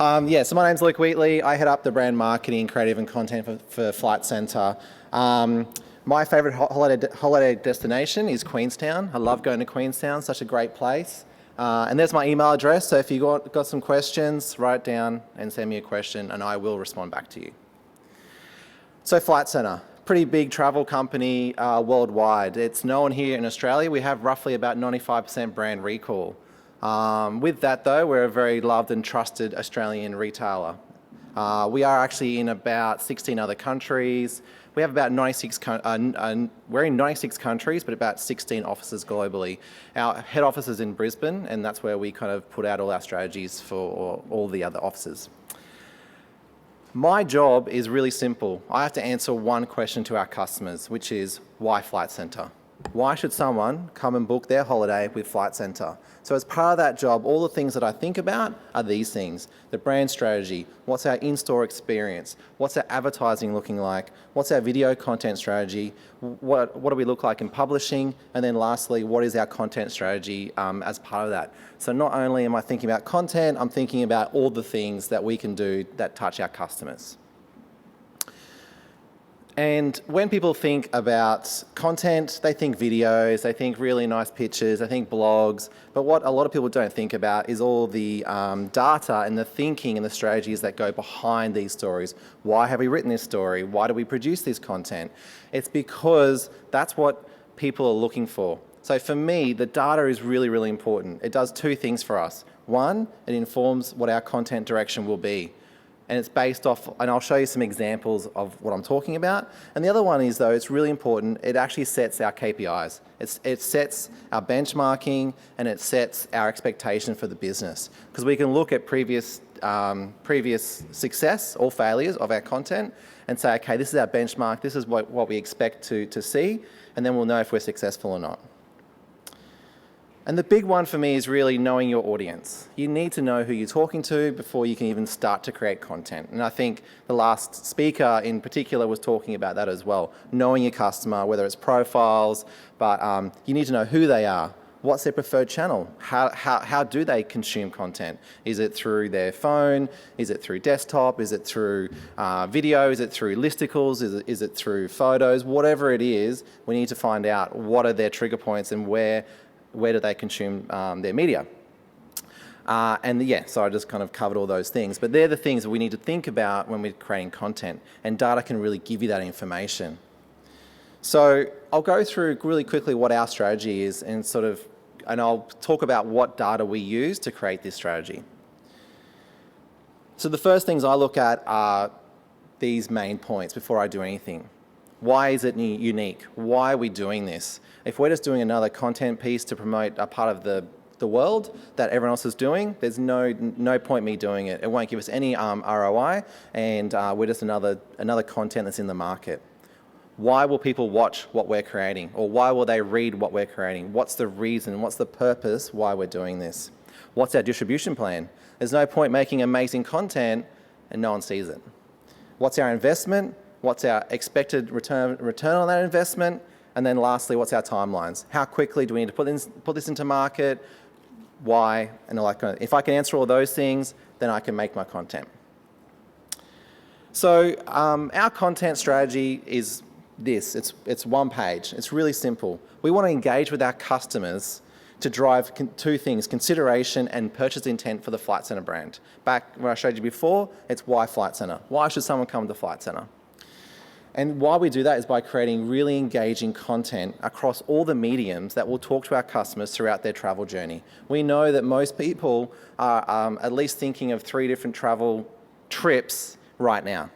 So my name's Luke Wheatley. I head up the brand marketing, creative and content for Flight Centre. My favourite holiday destination is Queenstown. I love going to Queenstown, such a great place. And there's my email address, so if you've got some questions, write it down and send me a question and I will respond back to you. So Flight Centre, pretty big travel company worldwide. It's known here in Australia. We have roughly about 95% brand recall. With that though, we're a very loved and trusted Australian retailer. We are actually in about 16 other countries. We have about 96, we're in 96 countries, but about 16 offices globally. Our head office is in Brisbane, and that's where we kind of put out all our strategies for all the other offices. My job is really simple. I have to answer one question to our customers, which is, why Flight Centre? Why should someone come and book their holiday with Flight Centre? So as part of that job, all the things that I think about are these things. The brand strategy, what's our in-store experience, what's our advertising looking like, what's our video content strategy, what do we look like in publishing, and then lastly, what is our content strategy as part of that. So not only am I thinking about content, I'm thinking about all the things that we can do that touch our customers. And when people think about content, they think videos, they think really nice pictures, they think blogs, but what a lot of people don't think about is all the data and the thinking and the strategies that go behind these stories. Why have we written this story? Why do we produce this content? It's because that's what people are looking for. So for me, the data is really, really important. It does two things for us. One, it informs what our content direction will be. And it's based off, and I'll show you some examples of what I'm talking about. And the other one is, though, it's really important, it actually sets our KPIs. It sets our benchmarking and it sets our expectation for the business. Because we can look at previous success or failures of our content and say, okay, this is our benchmark, this is what we expect to see, and then we'll know if we're successful or not. And the big one for me is really knowing your audience. You need to know who you're talking to before you can even start to create content. And I think the last speaker in particular was talking about that as well. Knowing your customer, whether it's profiles, but you need to know who they are. What's their preferred channel? How do they consume content? Is it through their phone? Is it through desktop? Is it through video? Is it through listicles? Is it through photos? Whatever it is, we need to find out what are their trigger points and where do they consume their media. So I just kind of covered all those things, but they're the things that we need to think about when we're creating content, and data can really give you that information. So I'll go through really quickly what our strategy is and I'll talk about what data we use to create this strategy. So the first things I look at are these main points before I do anything. Why is it unique? Why are we doing this? If we're just doing another content piece to promote a part of the world that everyone else is doing, there's no point me doing it. It won't give us any ROI, and we're just another content that's in the market. Why will people watch what we're creating? Or why will they read what we're creating? What's the reason? What's the purpose why we're doing this? What's our distribution plan? There's no point making amazing content and no one sees it. What's our investment? What's our expected return on that investment? And then lastly, what's our timelines? How quickly do we need to put this into market? Why? And all that kind of, if I can answer all those things, then I can make my content. So our content strategy is this. It's one page. It's really simple. We want to engage with our customers to drive two things, consideration and purchase intent for the Flight Centre brand. Back when I showed you before, it's why Flight Centre? Why should someone come to Flight Centre? And why we do that is by creating really engaging content across all the mediums that will talk to our customers throughout their travel journey. We know that most people are at least thinking of 3 different travel trips right now.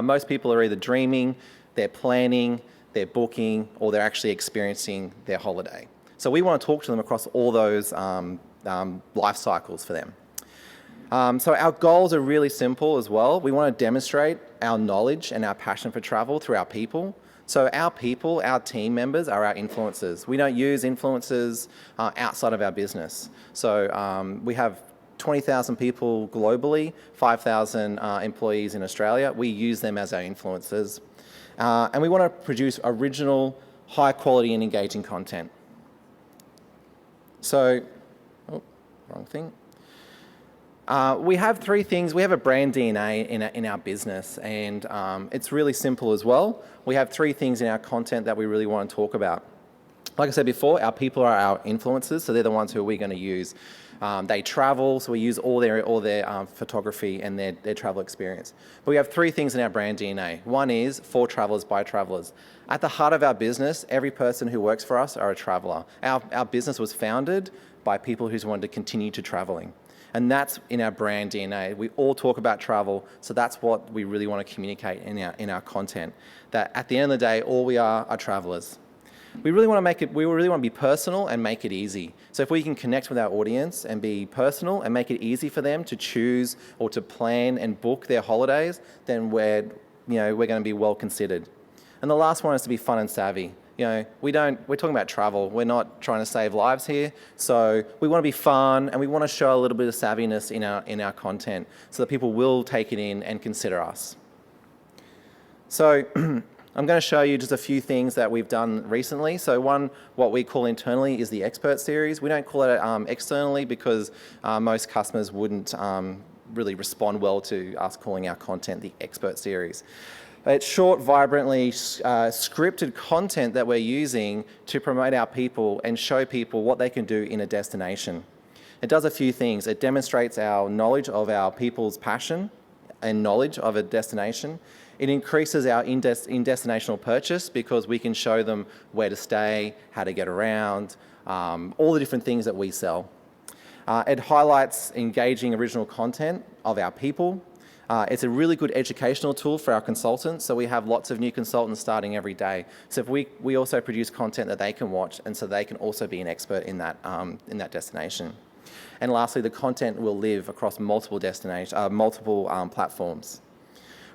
Most people are either dreaming, they're planning, they're booking, or they're actually experiencing their holiday. So we want to talk to them across all those life cycles for them. So our goals are really simple as well. We want to demonstrate our knowledge and our passion for travel through our people. So our people, our team members are our influencers. We don't use influencers outside of our business. So we have 20,000 people globally, 5,000 employees in Australia. We use them as our influencers. And we want to produce original, high quality and engaging content. So, wrong thing. We have three things. We have a brand DNA in our business, and it's really simple as well. We have three things in our content that we really want to talk about. Like I said before, our people are our influencers, so they're the ones who we're going to use. They travel, so we use all their photography and their travel experience. But we have three things in our brand DNA. One is for travellers by travellers. At the heart of our business, every person who works for us are a traveller. Our business was founded by people who wanted to continue to travelling. And that's in our brand DNA. We all talk about travel, so that's what we really want to communicate in our content. That at the end of the day, all we are travellers. We really want to be personal and make it easy. So if we can connect with our audience and be personal and make it easy for them to choose or to plan and book their holidays, then we're going to be well considered. And the last one is to be fun and savvy. We're talking about travel. We're not trying to save lives here. So we want to be fun and we want to show a little bit of savviness in our content so that people will take it in and consider us. So I'm going to show you just a few things that we've done recently. So one, what we call internally is the expert series. We don't call it externally because most customers wouldn't really respond well to us calling our content the expert series. It's short, vibrantly scripted content that we're using to promote our people and show people what they can do in a destination. It does a few things. It demonstrates our knowledge of our people's passion and knowledge of a destination. It increases our in-destinational purchase because we can show them where to stay, how to get around, all the different things that we sell. It highlights engaging original content of our people. It's a really good educational tool for our consultants, so we have lots of new consultants starting every day. So if we also produce content that they can watch, and so they can also be an expert in that destination. And lastly, the content will live across multiple platforms.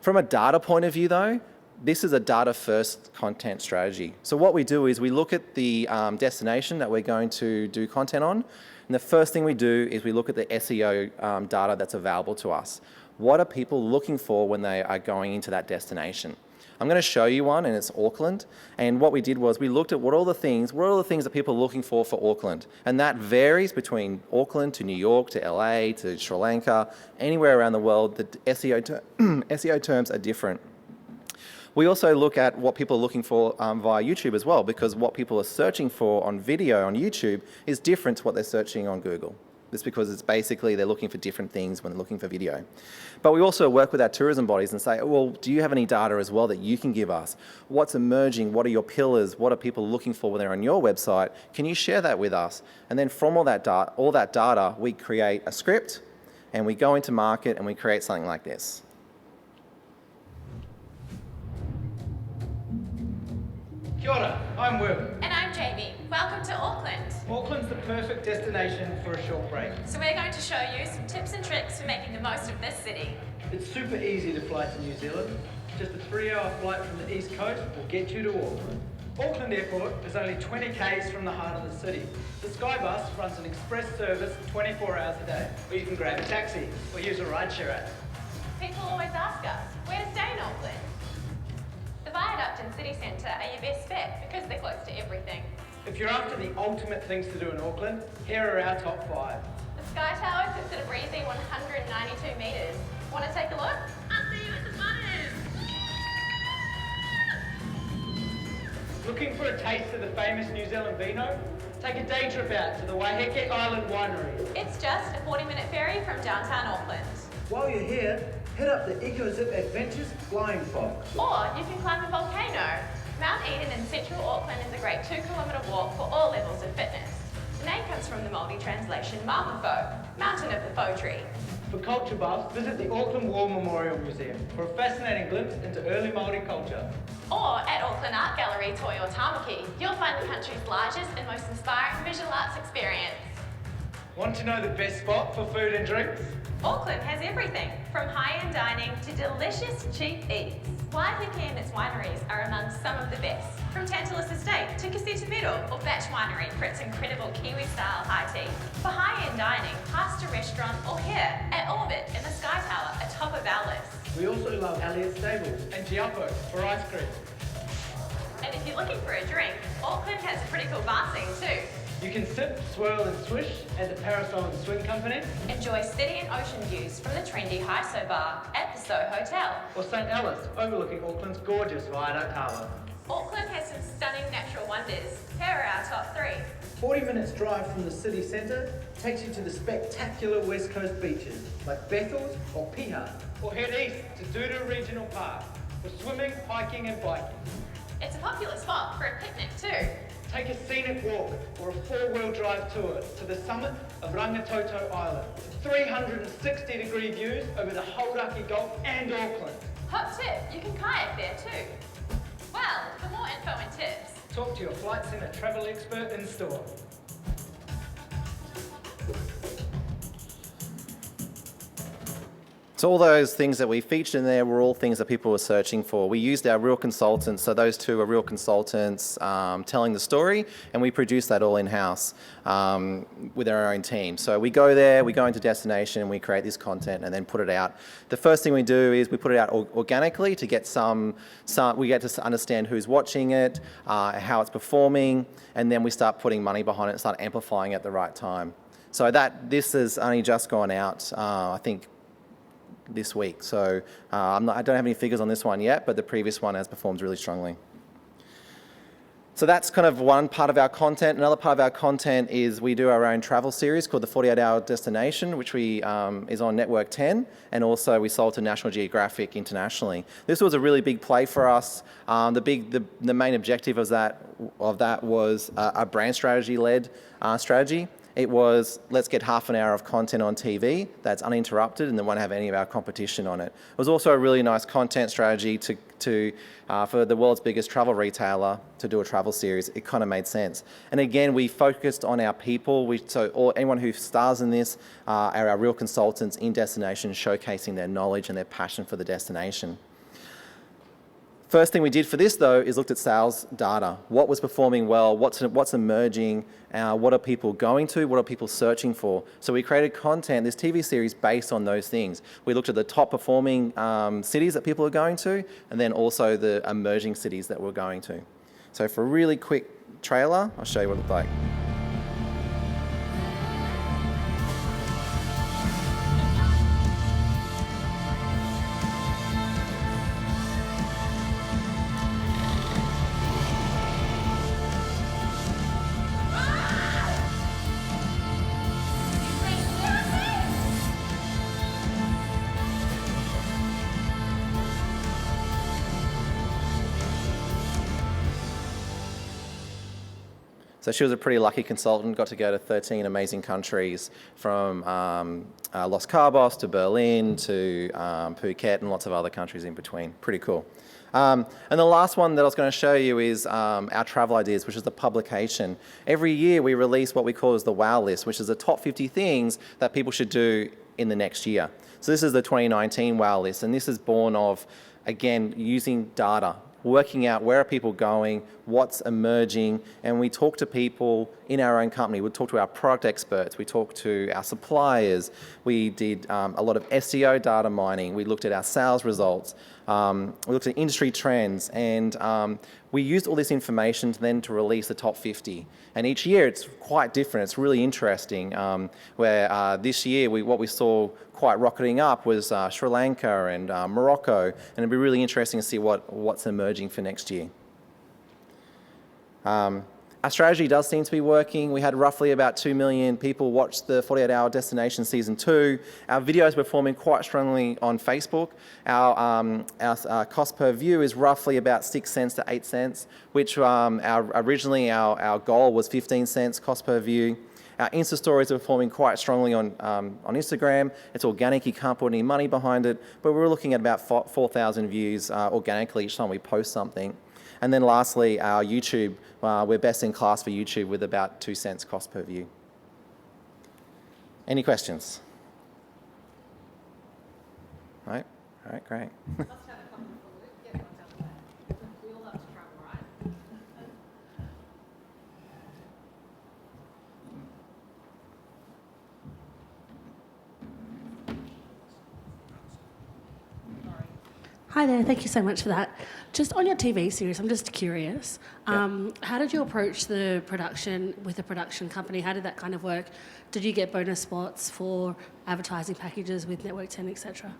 From a data point of view though, this is a data-first content strategy. So what we do is we look at the destination that we're going to do content on, and the first thing we do is we look at the SEO data that's available to us. What are people looking for when they are going into that destination? I'm going to show you one, and it's Auckland. And what we did was we looked at what are all the things that people are looking for Auckland. And that varies between Auckland to New York to LA to Sri Lanka, anywhere around the world. The SEO terms are different. We also look at what people are looking for via YouTube as well, because what people are searching for on video on YouTube is different to what they're searching on Google. It's because it's basically they're looking for different things when they're looking for video. But we also work with our tourism bodies and say, well, do you have any data as well that you can give us? What's emerging? What are your pillars? What are people looking for when they're on your website? Can you share that with us? And then from all that data, we create a script and we go into market and we create something like this. Kia ora, I'm Will. And I'm Jamie. Welcome to Auckland. Auckland's the perfect destination for a short break. So we're going to show you some tips and tricks for making the most of this city. It's super easy to fly to New Zealand. Just a 3-hour flight from the east coast will get you to Auckland. Auckland Airport is only 20 k's from the heart of the city. The Skybus runs an express service 24 hours a day, or you can grab a taxi or use a rideshare app. People always ask us, where to stay in Auckland? The Viaduct and City Centre are your best bet because they're close to everything. If you're after the ultimate things to do in Auckland, here are our top 5. The Sky Tower sits at a breezy 192 metres. Want to take a look? I'll see you at the bottom. Looking for a taste of the famous New Zealand vino? Take a day trip out to the Waiheke Island Winery. It's just a 40-minute ferry from downtown Auckland. While you're here, head up the EcoZip Adventures Flying Fox. Or you can climb a volcano. Mount Eden in central Auckland is a great 2-kilometre walk for all levels of fitness. The name comes from the Māori translation Mamafo, mountain of the faux tree. For culture buffs, visit the Auckland War Memorial Museum for a fascinating glimpse into early Māori culture. Or at Auckland Art Gallery Toi o Tamaki, you'll find the country's largest and most inspiring visual arts experience. Want to know the best spot for food and drinks? Auckland has everything, from high-end dining to delicious cheap eats. Waihi and its wineries are among some of the best, from Tantalus Estate to Casita Meadow or Batch Winery for its incredible Kiwi-style high tea. For high-end dining, pasta restaurant or here at Orbit in the Sky Tower atop of our list. We also love Elliot Stables and Tiapo for ice cream. And if you're looking for a drink, Auckland has a pretty cool bar scene too. You can sip, swirl and swish at the Parasol and Swing Company, Enjoy city and ocean views from the trendy Hyso Bar at the So Hotel. or St Alice, overlooking Auckland's gorgeous Viaduct Harbour. Auckland has some stunning natural wonders. Here are our top 3. 40 minutes drive from the city centre takes you to the spectacular West Coast beaches like Bethells or Piha. Or head east to Duda Regional Park for swimming, hiking and biking. It's a popular spot for a picnic too. Take a scenic walk or a 4-wheel drive tour to the summit of Rangitoto Island. 360-degree views over the Hauraki Gulf and Auckland. Hot tip, you can kayak there too. Well, for more info and tips, Talk to your Flight Centre travel expert in store. So all those things that we featured in there were all things that people were searching for. We used our real consultants, so those two are real consultants telling the story, and we produced that all in-house with our own team. So we go there, we go into destination, and we create this content and then put it out. The first thing we do is we put it out organically to get we get to understand who's watching it, how it's performing, and then we start putting money behind it and start amplifying at the right time. So this has only just gone out, I think, this week. So I don't have any figures on this one yet, but the previous one has performed really strongly. So that's kind of one part of our content. Another part of our content is we do our own travel series called the 48-Hour Destination, which is on Network 10, and also we sold to National Geographic internationally. This was a really big play for us. The main objective of that was a brand strategy-led strategy. It was, let's get half an hour of content on TV that's uninterrupted and then won't have any of our competition on it. It was also a really nice content strategy for the world's biggest travel retailer to do a travel series. It kind of made sense. And again, we focused on our people. Anyone who stars in this are our real consultants in destination, showcasing their knowledge and their passion for the destination. First thing we did for this, though, is looked at sales data. What was performing well? What's emerging? What are people going to? What are people searching for? So we created content, this TV series, based on those things. We looked at the top performing cities that people are going to, and then also the emerging cities that we're going to. So for a really quick trailer, I'll show you what it looked like. So she was a pretty lucky consultant, got to go to 13 amazing countries, from Los Cabos to Berlin to Phuket and lots of other countries in between. Pretty cool. And the last one that I was going to show you is our Travel Ideas, which is the publication. Every year we release what we call as the WOW list, which is the top 50 things that people should do in the next year. So this is the 2019 WOW list, and this is born of, again, using data, working out where are people going, what's emerging, and we talk to people in our own company. We talk to our product experts, we talk to our suppliers, we did a lot of SEO data mining, we looked at our sales results, we looked at industry trends, and we used all this information then to release the top 50. And each year it's quite different. It's really interesting. Where this year what we saw quite rocketing up was Sri Lanka and Morocco, and it'd be really interesting to see what's emerging for next year. Our strategy does seem to be working. We had roughly about 2 million people watch the 48-Hour Destination Season 2. Our videos are performing quite strongly on Facebook. Our cost per view is roughly about 6 cents to 8 cents, which originally our goal was 15 cents cost per view. Our Insta stories are performing quite strongly on Instagram. It's organic, you can't put any money behind it, but we're looking at about 4,000 views organically each time we post something. And then lastly, our YouTube, we're best in class for YouTube with about 2 cents cost per view. Any questions? Right? All right, great. Let's have a couple before we get one out of that. We all love to travel, right? Hi there, thank you so much for that. Just on your TV series, I'm just curious, how did you approach the production with the production company? How did that kind of work? Did you get bonus spots for advertising packages with Network 10, etc.?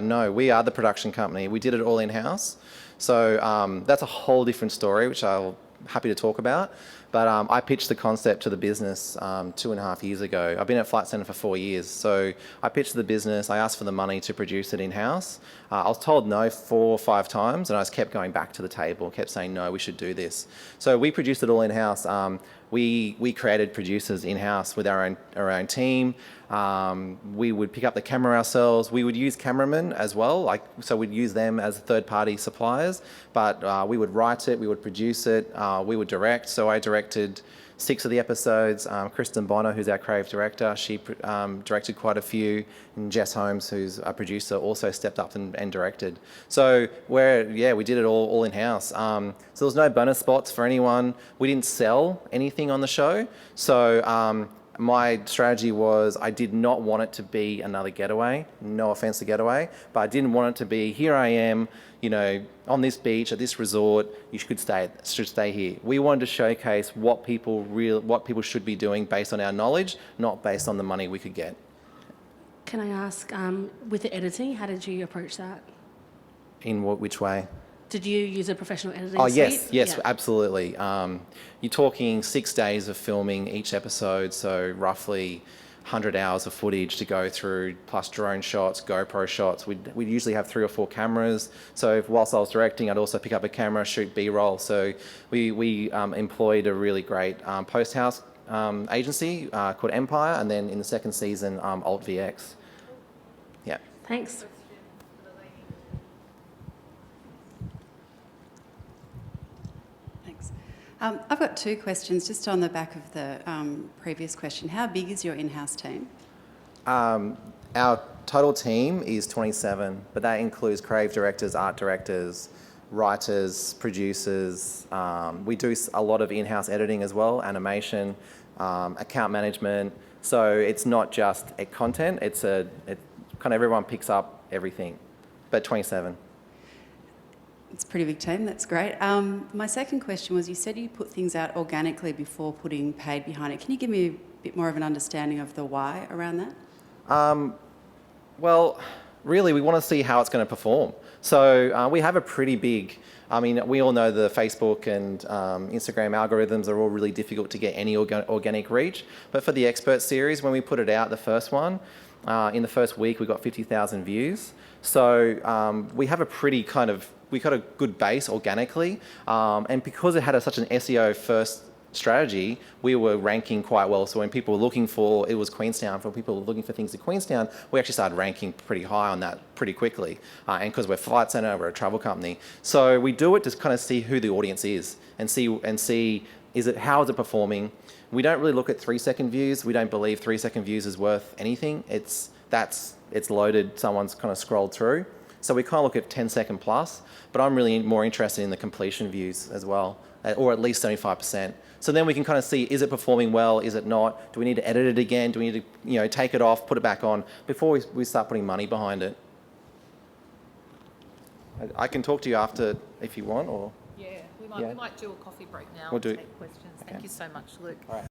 No, we are the production company. We did it all in-house. So that's a whole different story, which I'm happy to talk about. But I pitched the concept to the business 2.5 years ago. I've been at Flight Centre for 4 years. So I pitched to the business. I asked for the money to produce it in-house. I was told no 4 or 5 times, and I just kept going back to the table, kept saying, no, we should do this. So we produced it all in-house. We created producers in-house with our own team. We would pick up the camera ourselves. We would use cameramen as well, so we'd use them as third-party suppliers. But we would write it, we would produce it, we would direct. So I directed 6 of the episodes. Kristen Bonner, who's our creative director, she directed quite a few. And Jess Holmes, who's a producer, also stepped up and directed. So we did it all in-house. So there was no bonus spots for anyone. We didn't sell anything on the show. So my strategy was I did not want it to be another Getaway. No offense to Getaway, but I didn't want it to be, here I am, on this beach at this resort. You should stay here. We wanted to showcase what people should be doing based on our knowledge, not based on the money we could get. Can I ask, with the editing, how did you approach that? In which way? Did you use a professional editing Oh, suite? yes, Yeah. absolutely. You're talking 6 days of filming each episode, so roughly 100 hours of footage to go through, plus drone shots, GoPro shots. We'd usually have 3 or 4 cameras. So whilst I was directing, I'd also pick up a camera, shoot B-roll. So we employed a really great post-house agency called Empire, and then in the second season, Alt VX. Yeah. Thanks. Thanks. I've got 2 questions just on the back of the previous question. How big is your in-house team? Our total team is 27, but that includes creative directors, art directors, writers, producers. We do a lot of in-house editing as well, animation, account management. So it's not just a content, it kind of everyone picks up everything, but 27. It's a pretty big team, that's great. My second question was, you said you put things out organically before putting paid behind it. Can you give me a bit more of an understanding of the why around that? Well, really, we want to see how it's going to perform. So we have a pretty big, we all know the Facebook and Instagram algorithms are all really difficult to get any organic reach. But for the expert series, when we put it out, the first one, in the first week, we got 50,000 views. So we have a pretty we got a good base organically. And because it had such an SEO first strategy, we were ranking quite well. So when people were looking it was Queenstown, for people looking for things in Queenstown, we actually started ranking pretty high on that pretty quickly. And because we're Flight Centre, we're a travel company. So we do it to kind of see who the audience is and see how is it performing. We don't really look at 3-second views. We don't believe 3-second views is worth anything. It's loaded, someone's kind of scrolled through. So we kind of look at 10-second plus, but I'm really more interested in the completion views as well, or at least 75%. So then we can kind of see, is it performing well, is it not? Do we need to edit it again? Do we need to take it off, put it back on, before we start putting money behind it? I can talk to you after if you want, or... Yeah, we might do a coffee break now We'll do- take questions. Okay. Thank you so much, Luke. All right.